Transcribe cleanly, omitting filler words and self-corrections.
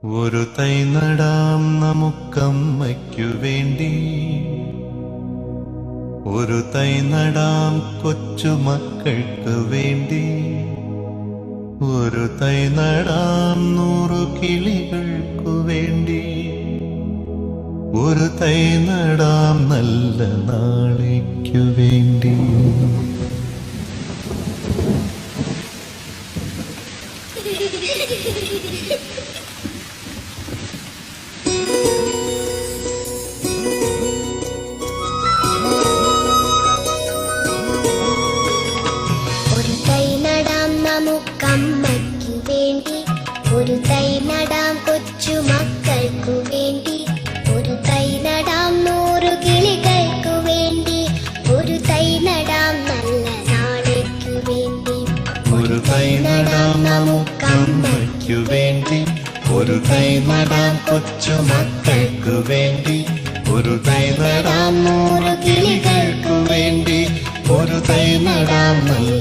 ഒരു തൈ നടാം നമുക്കമ്മയ്ക്കു വേണ്ടി, ഒരു തൈ നടാം കൊച്ചുമക്കൾക്ക് വേണ്ടി, ഒരു തൈ നടാം 100 കിളികൾക്കു വേണ്ടി, ഒരു തൈ നടാം നല്ല നാളേക്കു വേണ്ടി. ഒരു തൈ നടാം നമുക്കമ്മയ്ക്കു വേണ്ടി, ഒരു തൈ നടാം കൊച്ചുമക്കൾക്കു വേണ്ടി, ഒരു തൈ നടാം 100 കിളികൾക്കു വേണ്ടി, ഒരു തൈ നടാം നല്ല നാളേക്കു വേണ്ടി. ഒരു തൈ നടാം നമുക്കമ്മയ്ക്കു വേണ്ടി, ഒരു തൈ നടാം കൊച്ചുമക്കൾക്കു വേണ്ടി, ഒരു തൈ നടാം 100 കിളികൾക്കു വേണ്ടി, ഒരു തൈ നടാം നല്ല